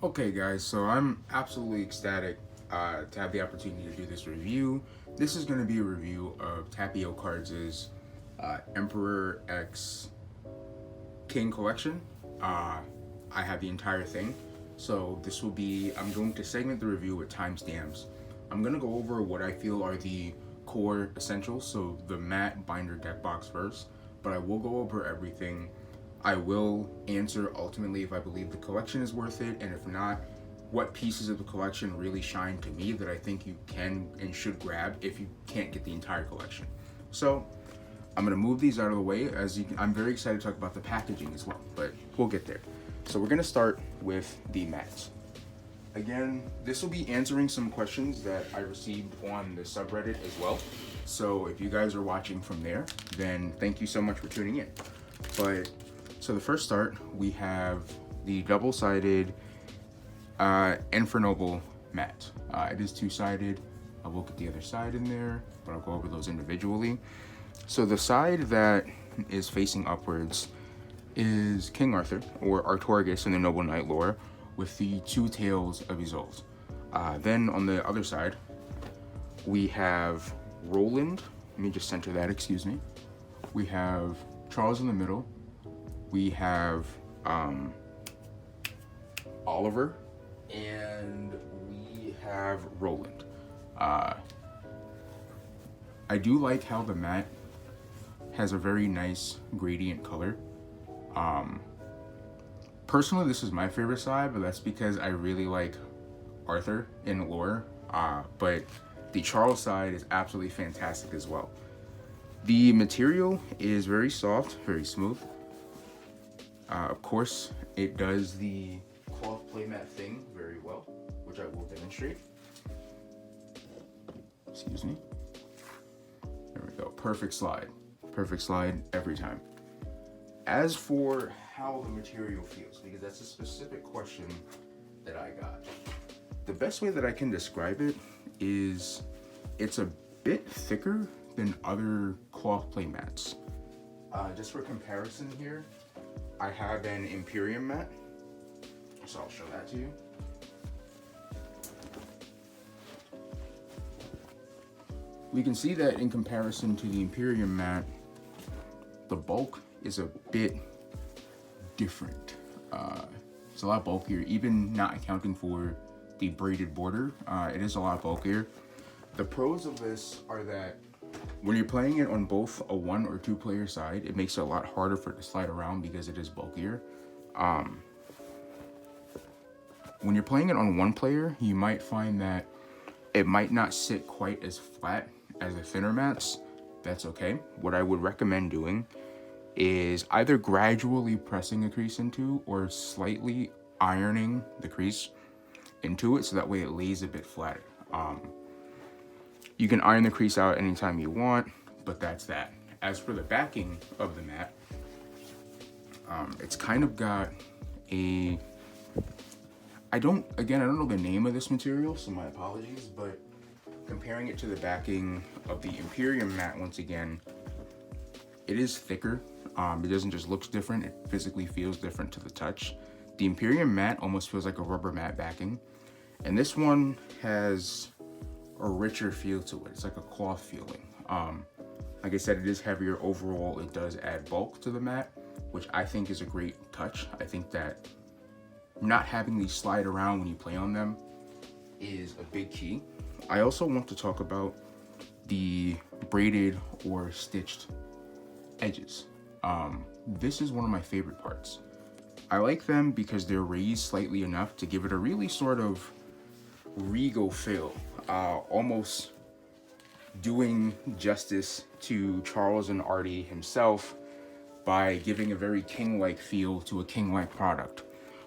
Okay, guys, so I'm absolutely ecstatic to have the opportunity to do this review. This is going to be a review of Tapiocards' Emperor X King collection. Uh, I have the entire thing. So this will be, I'm going to segment the review with timestamps. I'm going to go over what I feel are the core essentials, so the matte binder deck box first, but I will go over everything. I will answer ultimately if I believe the collection is worth it, and if not, what pieces of the collection really shine to me that I think you can and should grab if you can't get the entire collection. So I'm gonna move these out of the way I'm very excited to talk about the packaging as well, but we'll get there. So we're gonna start with the mats. Again, this will be answering some questions that I received on the subreddit as well. So if you guys are watching from there, then thank you so much for tuning in. But so the first start, we have the double-sided Infernoble mat. It is two-sided. I'll look at the other side in there, but I'll go over those individually. So the side that is facing upwards is King Arthur, or Artorigus in the Noble Knight lore, with the two tails of Isolde. Then on the other side, we have Roland. Let me just center that, excuse me. We have Charles in the middle. We have Oliver, and we have Roland. I do like how the mat has a very nice gradient color. Personally, this is my favorite side, but that's because I really like Arthur in lore. But the Charles side is absolutely fantastic as well. The material is very soft, very smooth. Of course, it does the cloth playmat thing very well, which I will demonstrate. Excuse me. There we go. Perfect slide. Perfect slide every time. As for how the material feels, because that's a specific question that I got, the best way that I can describe it is it's a bit thicker than other cloth playmats. Just for comparison here, I have an Imperium mat, so I'll show that to you. We can see that in comparison to the Imperium mat, the bulk is a bit different. It's a lot bulkier, even not accounting for the braided border. It is a lot bulkier. The pros of this are that when you're playing it on both a 1 or 2 player side, it makes it a lot harder for it to slide around because it is bulkier. When you're playing it on 1 player, you might find that it might not sit quite as flat as the thinner mats. That's okay. What I would recommend doing is either gradually pressing a crease into or slightly ironing the crease into it so that way it lays a bit flatter. You can iron the crease out anytime you want, but that's that. As for the backing of the mat, it's kind of got a, I don't know the name of this material, so my apologies, but comparing it to the backing of the Imperium mat, once again, it is thicker. It doesn't just look different, it physically feels different to the touch. The Imperium mat almost feels like a rubber mat backing, and this one has a richer feel to it. It's like a cloth feeling. Like I said, it is heavier overall. It does add bulk to the mat, which I think is a great touch. I think that not having these slide around when you play on them is a big key. I also want to talk about the braided or stitched edges. This is one of my favorite parts. I like them because they're raised slightly enough to give it a really sort of regal feel, almost doing justice to Charles and Artie himself by giving a very king-like feel to a king-like product.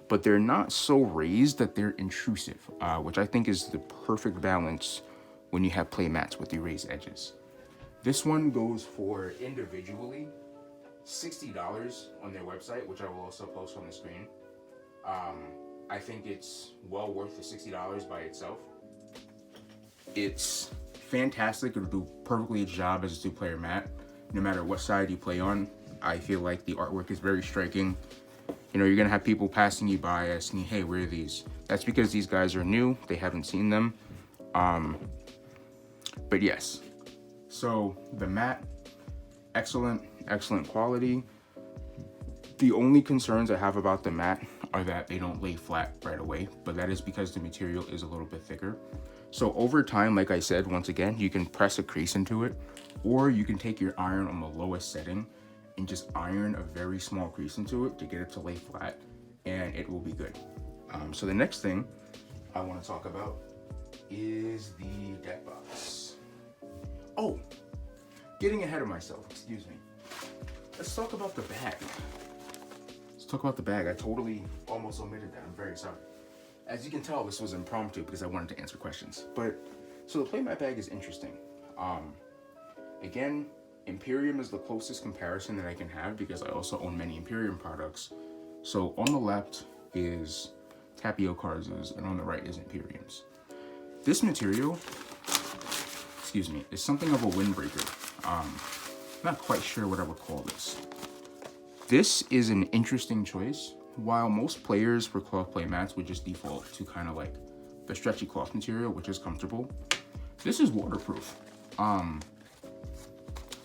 But they're not so raised that they're intrusive, which I think is the perfect balance when you have playmats with the raised edges. This one goes for individually $60 on their website, which I will also post on the screen. I think it's well worth the $60 by itself. It's fantastic. It'll do perfectly its job as a 2-player mat, no matter what side you play on. I feel like the artwork is very striking. You know, you're gonna have people passing you by asking, hey, where are these? That's because these guys are new, they haven't seen them. But yes, so the mat, excellent quality. The only concerns I have about the mat are that they don't lay flat right away, but that is because the material is a little bit thicker. So over time, like I said, once again, you can press a crease into it, or you can take your iron on the lowest setting and just iron a very small crease into it to get it to lay flat, and it will be good. So the next thing I want to talk about is the deck box. Oh, getting ahead of myself, excuse me. Let's talk about the bag. I totally almost omitted that. I'm very sorry. As you can tell, this was impromptu because I wanted to answer questions. But so the Playmat bag is interesting. Again, Imperium is the closest comparison that I can have because I also own many Imperium products. So on the left is Tapiocards and on the right is Imperium's. This material, excuse me, is something of a windbreaker. Not quite sure what I would call this. This is an interesting choice. While most players for cloth play mats would just default to kind of like the stretchy cloth material, which is comfortable, this is waterproof.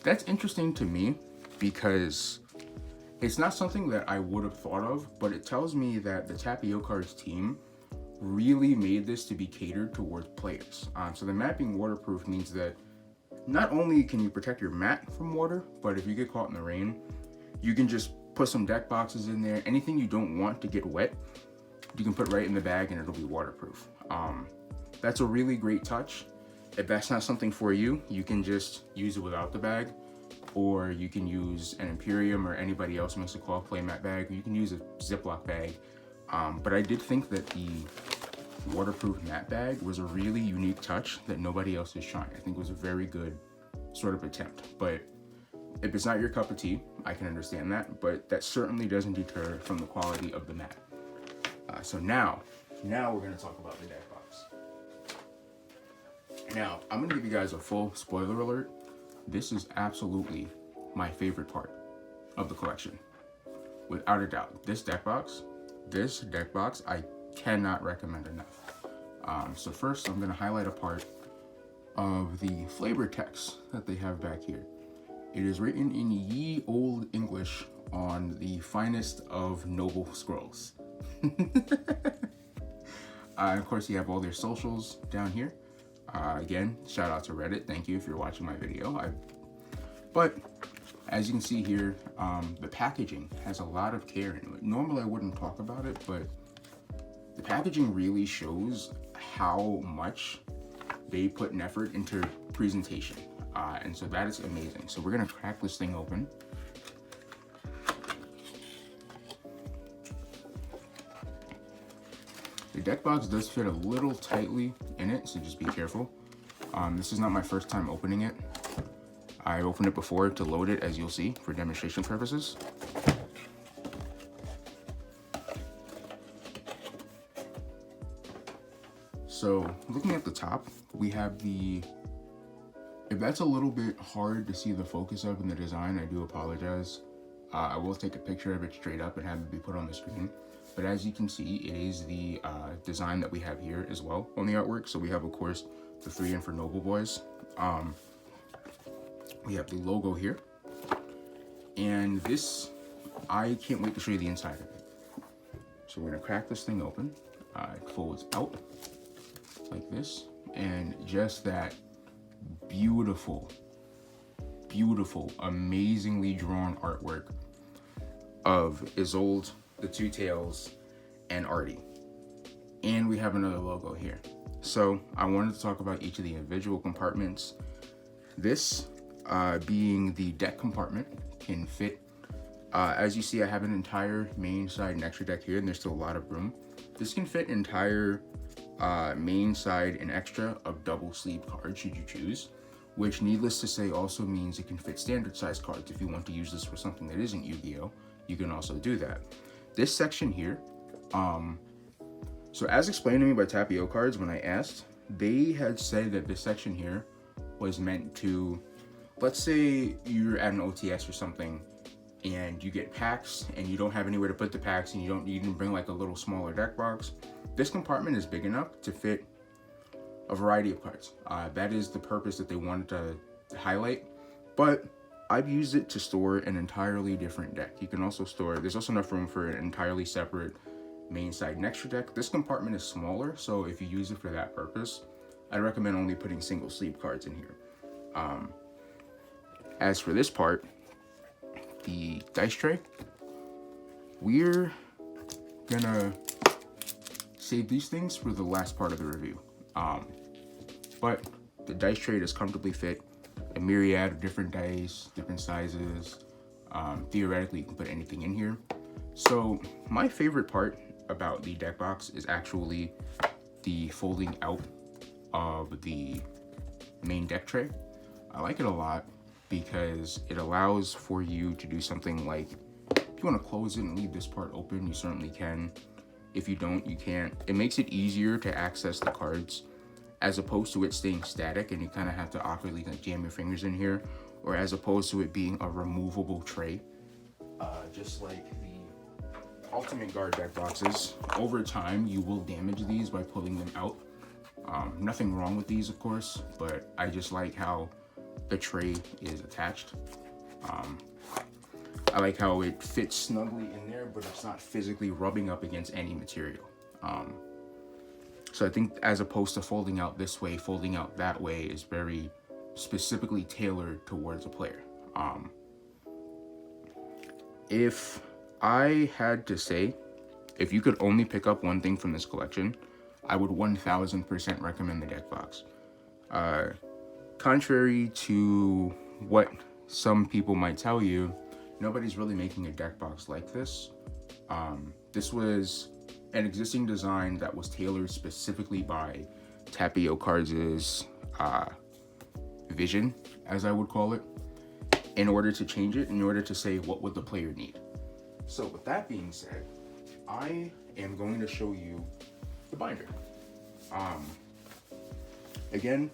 That's interesting to me because it's not something that I would have thought of, but it tells me that the Tapiocards team really made this to be catered towards players. So the mat being waterproof means that not only can you protect your mat from water, but if you get caught in the rain, you can just put some deck boxes in there. Anything you don't want to get wet, you can put right in the bag and it'll be waterproof. That's a really great touch. If that's not something for you, you can just use it without the bag, or you can use an Imperium or anybody else makes a cloth Playmat bag, or you can use a Ziploc bag. But I did think that the waterproof mat bag was a really unique touch that nobody else is trying. I think it was a very good sort of attempt. But if it's not your cup of tea, I can understand that, but that certainly doesn't deter from the quality of the mat. So now we're gonna talk about the deck box. Now, I'm gonna give you guys a full spoiler alert. This is absolutely my favorite part of the collection. Without a doubt, this deck box, I cannot recommend enough. So first, I'm gonna highlight a part of the flavor text that they have back here. It is written in ye old English on the finest of noble scrolls. Of course, you have all their socials down here. Again, shout out to Reddit. Thank you if you're watching my video. But as you can see here, the packaging has a lot of care in it. Normally, I wouldn't talk about it, but the packaging really shows how much they put an effort into presentation. And so that is amazing. So we're gonna crack this thing open. The deck box does fit a little tightly in it, so just be careful. This is not my first time opening it. I opened it before to load it, as you'll see, for demonstration purposes. So looking at the top, we have if that's a little bit hard to see the focus of in the design, I do apologize. I will take a picture of it straight up and have it be put on the screen. But as you can see, it is the design that we have here as well on the artwork. So we have, of course, the 3 and for Noble Boys. We have the logo here. And this, I can't wait to show you the inside of it. So we're gonna crack this thing open. It folds out like this. And just that beautiful, amazingly drawn artwork of Isolde, the Two Tails, and Artie. And we have another logo here. So I wanted to talk about each of the individual compartments. This being the deck compartment can fit, as you see, I have an entire main side and extra deck here, and there's still a lot of room. This can fit entire main side and extra of double sleeve cards should you choose, which needless to say also means it can fit standard size cards. If you want to use this for something that isn't Yu-Gi-Oh, you can also do that. This section here, so as explained to me by Tapiocards when I asked, they had said that this section here was meant to, let's say you're at an OTS or something and you get packs and you don't have anywhere to put the packs and you don't even bring like a little smaller deck box, this compartment is big enough to fit a variety of cards. That is the purpose that they wanted to highlight, but I've used it to store an entirely different deck. You can also store, there's also enough room for an entirely separate main side and extra deck. This compartment is smaller, so if you use it for that purpose, I recommend only putting single sleeve cards in here. As for this part, the dice tray, we're gonna save these things for the last part of the review. But the dice tray does comfortably fit a myriad of different dice, different sizes. Theoretically, you can put anything in here. So my favorite part about the deck box is actually the folding out of the main deck tray. I like it a lot because it allows for you to do something like, if you want to close it and leave this part open, you certainly can. If you don't, you can't. It makes it easier to access the cards as opposed to it staying static and you kind of have to awkwardly like jam your fingers in here, or as opposed to it being a removable tray. Just like the Ultimate Guard deck boxes, over time you will damage these by pulling them out. Nothing wrong with these, of course, but I just like how the tray is attached. I like how it fits snugly in there, but it's not physically rubbing up against any material. So I think as opposed to folding out this way, folding out that way is very specifically tailored towards a player. If I had to say, if you could only pick up one thing from this collection, I would 1000% recommend the deck box. Contrary to what some people might tell you, nobody's really making a deck box like this. This was an existing design that was tailored specifically by Tapiocards' vision, as I would call it, in order to change it, in order to say what would the player need. So with that being said, I am going to show you the binder. Again,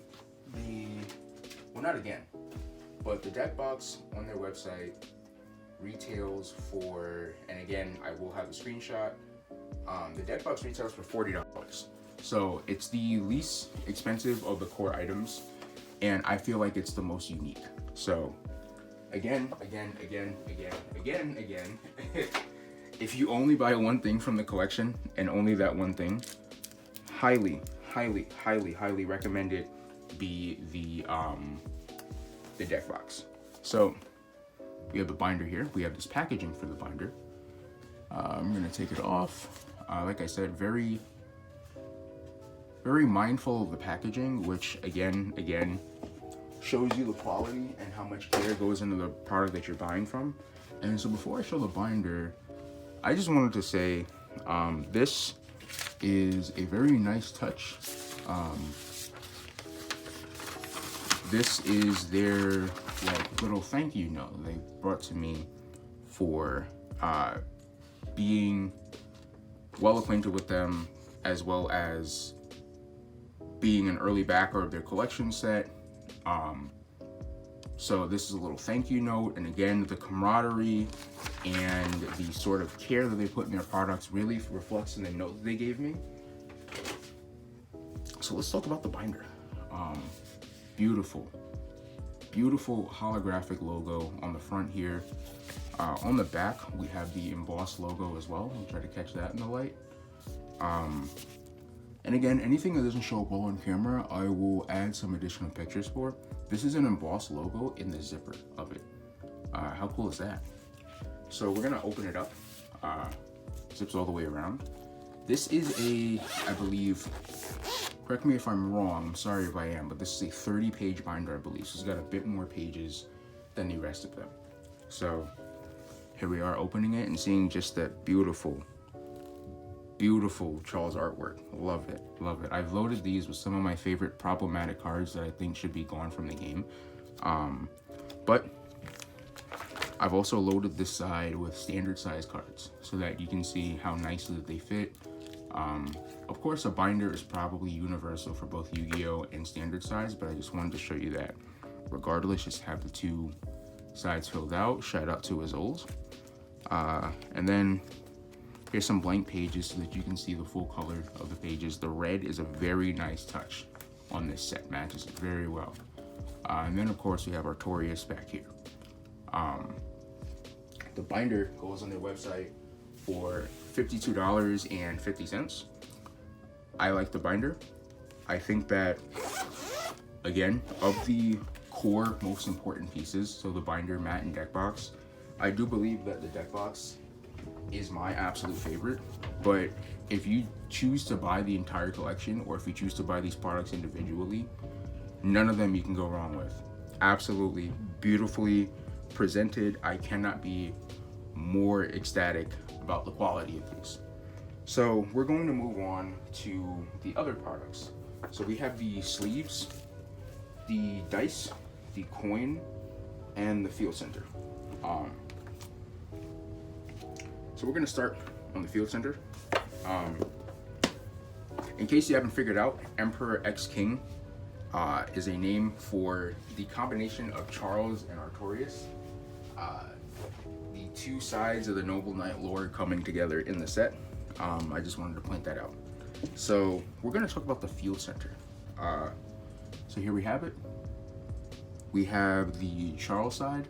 but the deck box on their website retails for, and again, I will have a screenshot. The deck box retails for $40. So it's the least expensive of the core items, and I feel like it's the most unique. So again, if you only buy one thing from the collection and only that one thing, highly recommend it be the deck box. So we have the binder here. We have this packaging for the binder. I'm gonna take it off. Like I said, very mindful of the packaging, which again shows you the quality and how much care goes into the product that you're buying from. And so before I show the binder, I just wanted to say this is a very nice touch. This is their like little thank you note they brought to me for being well acquainted with them, as well as being an early backer of their collection set. So this is a little thank you note, and again, the camaraderie and the sort of care that they put in their products really reflects in the note that they gave me. So let's talk about the binder. Beautiful holographic logo on the front here. On the back, we have the embossed logo as well. I'll try to catch that in the light. And again, anything that doesn't show up well on camera, I will add some additional pictures for. This is an embossed logo in the zipper of it. How cool is that? So we're gonna open it up. Zips all the way around. This is I believe, correct me if I'm wrong, I'm sorry if I am, but this is a 30-page binder, I believe. So it's got a bit more pages than the rest of them. So here we are opening it and seeing just that beautiful Charles artwork. Love it. I've loaded these with some of my favorite problematic cards that I think should be gone from the game. But I've also loaded this side with standard size cards so that you can see how nicely they fit. Of course, a binder is probably universal for both Yu-Gi-Oh! And standard size, but I just wanted to show you that regardless, just have the two sides filled out. Shout out to Azul. And then here's some blank pages so that you can see the full color of the pages. The red is a very nice touch on this set, matches it very well. And then of course we have Artorias back here. The binder goes on their website for $52.50. I like the binder. I think that, again, of the core most important pieces, so the binder, mat, and deck box, I do believe that the deck box is my absolute favorite. But if you choose to buy the entire collection, or if you choose to buy these products individually, none of them you can go wrong with. Absolutely beautifully presented. I cannot be more ecstatic about the quality of these. So we're going to move on to the other products. So we have the sleeves, the dice, the coin, and the field center. So we're gonna start on the field center. In case you haven't figured out, Emperor X King is a name for the combination of Charles and Artorias. The two sides of the Noble Knight lore coming together in the set. I just wanted to point that out. So we're gonna talk about the field center. So here we have it. We have the Charles side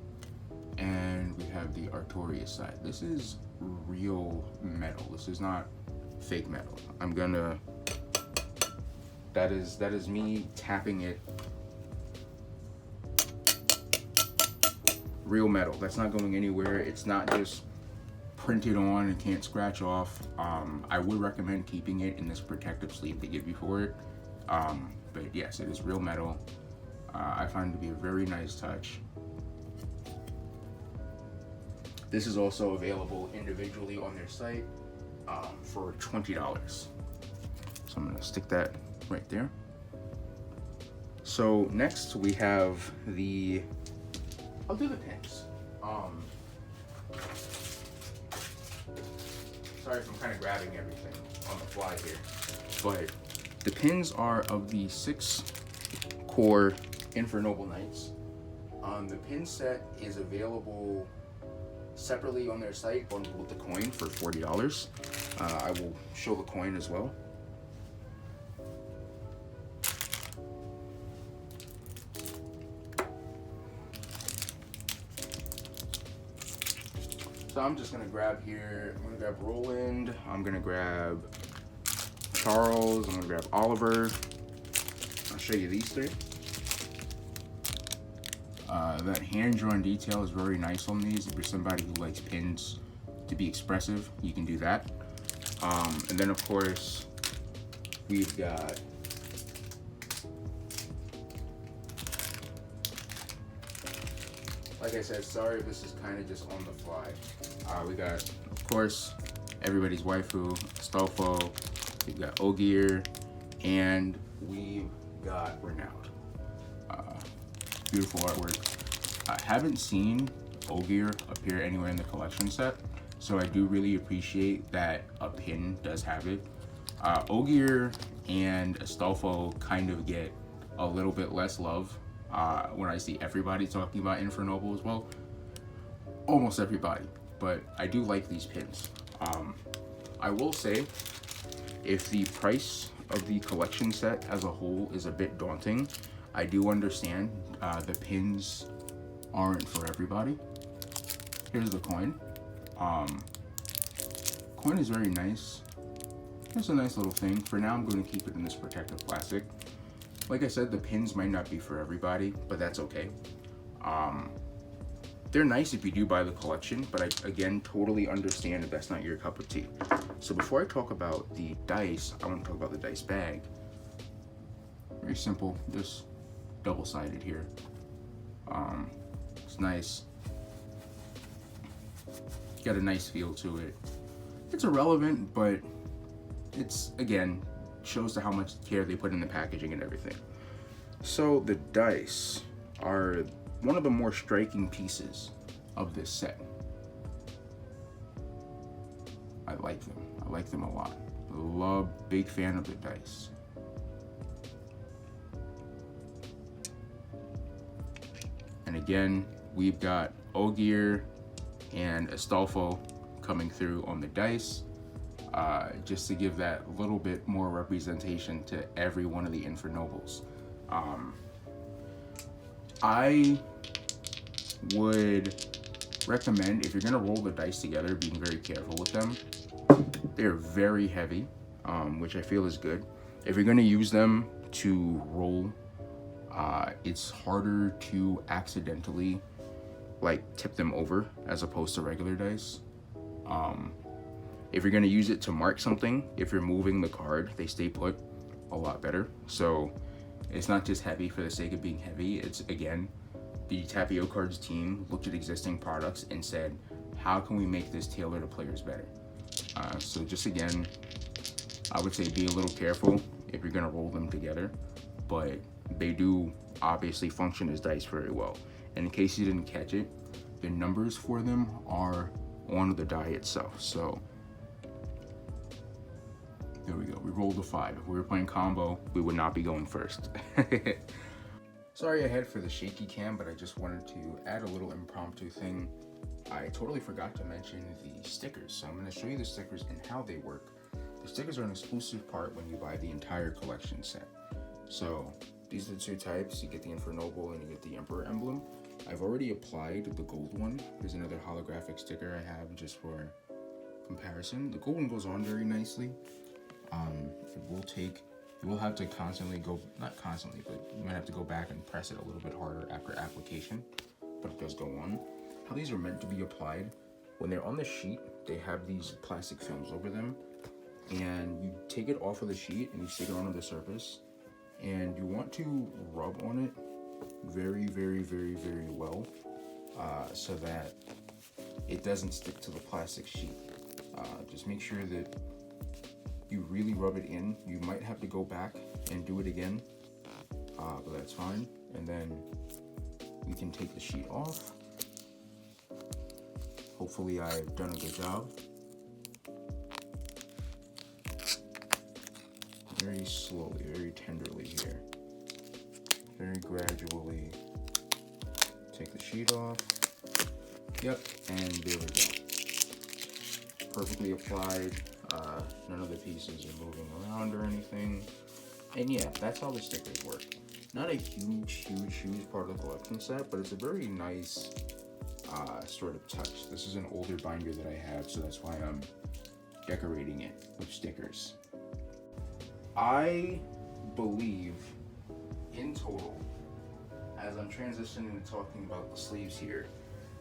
and we have the Artorias side. This is real metal. This is not fake metal. That is me tapping it. Real metal. That's not going anywhere. It's not just printed on and can't scratch off. I would recommend keeping it in this protective sleeve they give you for it. But yes, it is real metal. I find it to be a very nice touch. This is also available individually on their site for $20. So I'm gonna stick that right there. So next we have I'll do the pins. Sorry if I'm kind of grabbing everything on the fly here, but the pins are of the 6 core Noble Knights. The pin set is available separately on their site, bundled with the coin for $40. I will show the coin as well. So I'm just gonna grab here, I'm gonna grab Roland, I'm gonna grab Charles, I'm gonna grab Oliver. I'll show you these 3. That hand-drawn detail is very nice on these. If you're somebody who likes pins to be expressive, you can do that. And then of course, we've got like I said, sorry if this is kind of just on the fly. We got, of course, everybody's waifu, Astolfo, we've got Ogier, and we've got Renowned. Beautiful artwork. I haven't seen Ogier appear anywhere in the collection set, so I do really appreciate that a pin does have it. Ogier and Astolfo kind of get a little bit less love when I see everybody talking about Noble as well. Almost everybody, but I do like these pins. I will say, if the price of the collection set as a whole is a bit daunting, I do understand the pins aren't for everybody. Here's the coin. Coin is very nice. It's a nice little thing. For now, I'm going to keep it in this protective plastic. Like I said, the pins might not be for everybody, but that's okay. They're nice if you do buy the collection, but I, again, totally understand if that's not your cup of tea. So before I talk about the dice, I want to talk about the dice bag. Very simple, just double-sided here. It's nice. Got a nice feel to it. It's irrelevant, but it's, again, shows to how much care they put in the packaging and everything. So the dice are one of the more striking pieces of this set. I like them. I like them a lot. Big fan of the dice. And again, we've got Ogier and Astolfo coming through on the dice, just to give that little bit more representation to every one of the Infernobles. I would recommend, if you're gonna roll the dice together, being very careful with them. They're very heavy, which I feel is good. If you're gonna use them to roll, it's harder to accidentally like tip them over as opposed to regular dice. If you're gonna use it to mark something, if you're moving the card, they stay put a lot better. So it's not just heavy for the sake of being heavy. It's, again, the Tapiocards team looked at existing products and said, how can we make this tailor to players better? So just, again, I would say be a little careful if you're gonna roll them together, but they do obviously function as dice very well. And in case you didn't catch it, the numbers for them are on the die itself. So there we go, we rolled a 5. If we were playing combo, we would not be going first. Sorry ahead for the shaky cam, but I just wanted to add a little impromptu thing. I totally forgot to mention the stickers, so I'm going to show you the stickers and how they work. The stickers are an exclusive part when you buy the entire collection set. So these are the two types. You get the Infernoble and you get the Emperor emblem. I've already applied the gold one. There's another holographic sticker I have just for comparison. The gold one goes on very nicely. You will have to constantly go, not constantly, but you might have to go back and press it a little bit harder after application, but it does go on. How these are meant to be applied, when they're on the sheet, they have these plastic films over them, and you take it off of the sheet and you stick it onto the surface, and you want to rub on it very, very, very, very well, so that it doesn't stick to the plastic sheet. Just make sure that you really rub it in. You might have to go back and do it again, but that's fine. And then we can take the sheet off. Hopefully I've done a good job. Very slowly, very tenderly here. Very gradually take the sheet off. Yep, and there we go. Perfectly applied. None of the pieces are moving around or anything. And yeah, that's how the stickers work. Not a huge part of the collection set, but it's a very nice sort of touch. This is an older binder that I have, so that's why I'm decorating it with stickers. I believe in total, as I'm transitioning to talking about the sleeves here,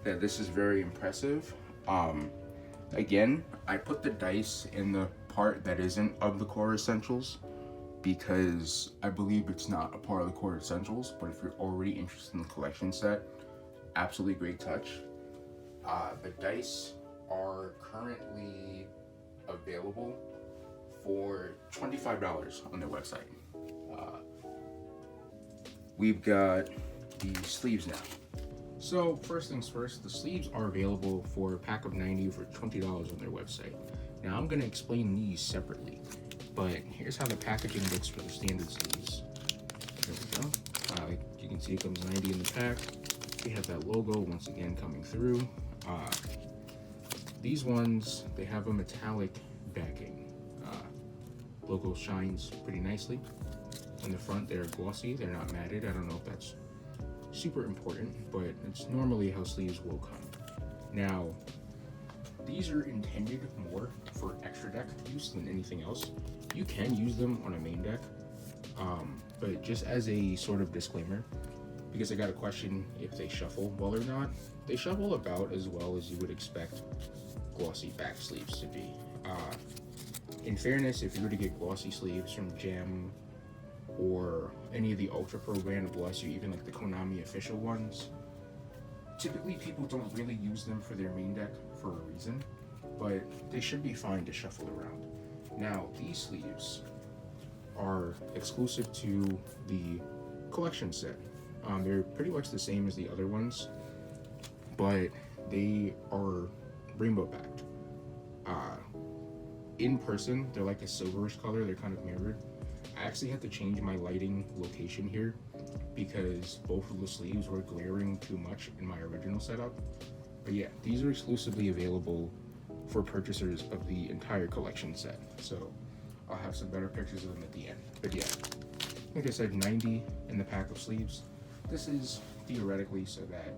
that this is very impressive. Again, I put the dice in the part that isn't of the core essentials because I believe it's not a part of the core essentials, but if you're already interested in the collection set, absolutely great touch. The dice are currently available for $25 on their website. We've got the sleeves now. So first things first, the sleeves are available for a pack of 90 for $20 on their website. Now I'm going to explain these separately, but here's how the packaging looks for the standard sleeves. There we go. You can see it comes 90 in the pack. We have that logo once again coming through. These ones, they have a metallic backing. Logo shines pretty nicely. On the front, they're glossy. They're not matted. I don't know if that's super important, but it's normally how sleeves will come. Now, these are intended more for extra deck use than anything else. You can use them on a main deck, but just as a sort of disclaimer, because I got a question if they shuffle well or not, they shuffle about as well as you would expect glossy back sleeves to be. In fairness, if you were to get glossy sleeves from Gem or any of the Ultra Pro brand, bless you, even like the Konami official ones, typically people don't really use them for their main deck for a reason, but they should be fine to shuffle around. Now, these sleeves are exclusive to the collection set. They're pretty much the same as the other ones, but they are rainbow backed. In person, they're like a silverish color, they're kind of mirrored. I actually had to change my lighting location here because both of the sleeves were glaring too much in my original setup. But yeah, these are exclusively available for purchasers of the entire collection set. So I'll have some better pictures of them at the end. But yeah, like I said, 90 in the pack of sleeves. This is theoretically so that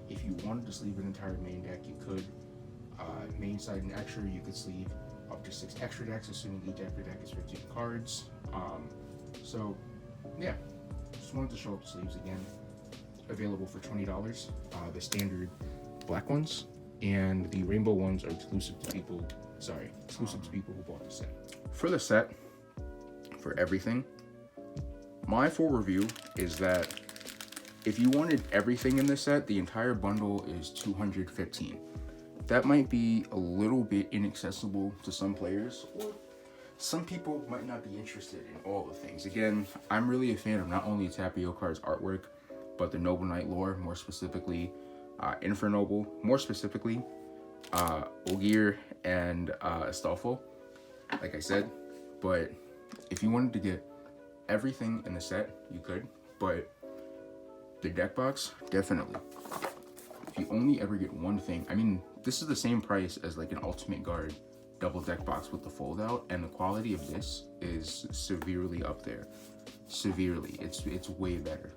if you wanted to sleeve an entire main deck, you could. Main, side, and extra, you could sleeve up to 6 extra decks, assuming each extra deck is 15 cards. So yeah, just wanted to show up the sleeves again. Available for $20. The standard black ones and the rainbow ones are exclusive to people who bought the set. For the set, for everything, my full review is that if you wanted everything in the set, the entire bundle is $215. That might be a little bit inaccessible to some players, or some people might not be interested in all the things. Again, I'm really a fan of not only Tapiocards artwork, but the Noble Knight lore, more specifically Infernoble, more specifically Ogier and Astolfo, like I said. But if you wanted to get everything in the set, you could, but the deck box, definitely. If you only ever get one thing, I mean, this is the same price as like an Ultimate Guard double deck box with the fold out, and the quality of this is severely up there. Severely, it's way better.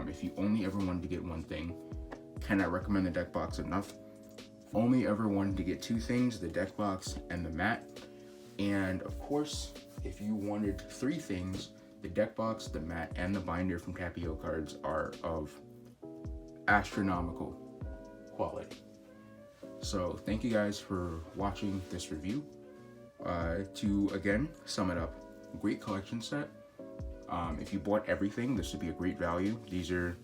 If you only ever wanted to get one thing, cannot recommend the deck box enough. Only ever wanted to get two things, the deck box and the mat. And of course, if you wanted three things, the deck box, the mat, and the binder from Tapiocards are of astronomical quality. So thank you guys for watching this review. To again sum it up, great collection set. If you bought everything, this would be a great value. These are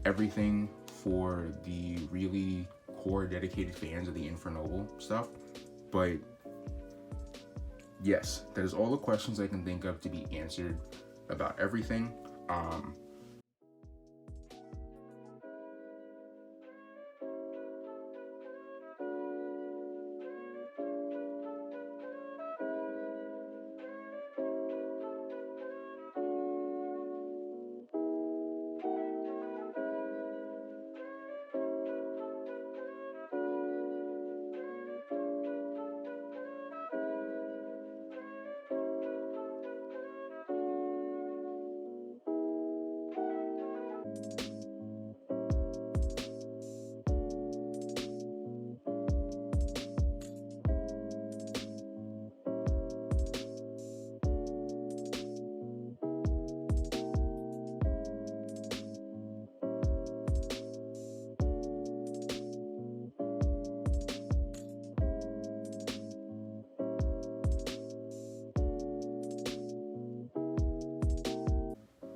everything for the really core dedicated fans of the Infernoble stuff. But yes, that is all the questions I can think of to be answered about everything.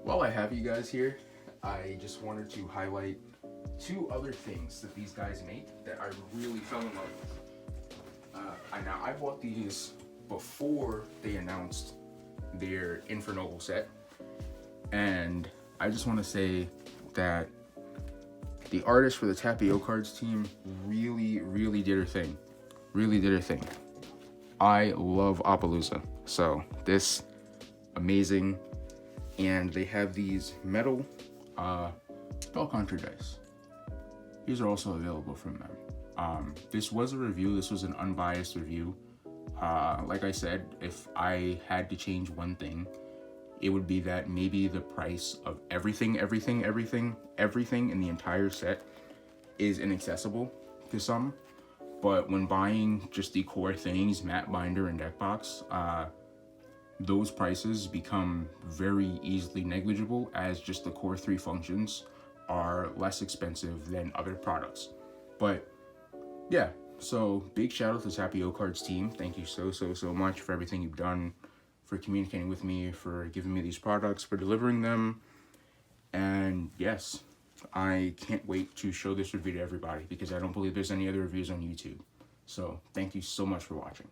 While I have you guys here, I just wanted to highlight two other things that these guys make that I really fell in love with. Now, I bought these before they announced their Infernoble set, and I just want to say that the artist for the Tapiocards team really did her thing. Really did her thing. I love Appaloosa, so this, amazing. And they have these metal spell conjure dice. These are also available from them. This was a review. This was an unbiased review. Like I said, if I had to change one thing, it would be that maybe the price of everything in the entire set is inaccessible to some. But when buying just the core things, mat, binder, and deck box, those prices become very easily negligible, as just the core three functions are less expensive than other products. But yeah, so big shout out to the Tapiocards team. Thank you so much for everything you've done, for communicating with me, for giving me these products, for delivering them. And yes, I can't wait to show this review to everybody, because I don't believe there's any other reviews on YouTube. So thank you so much for watching.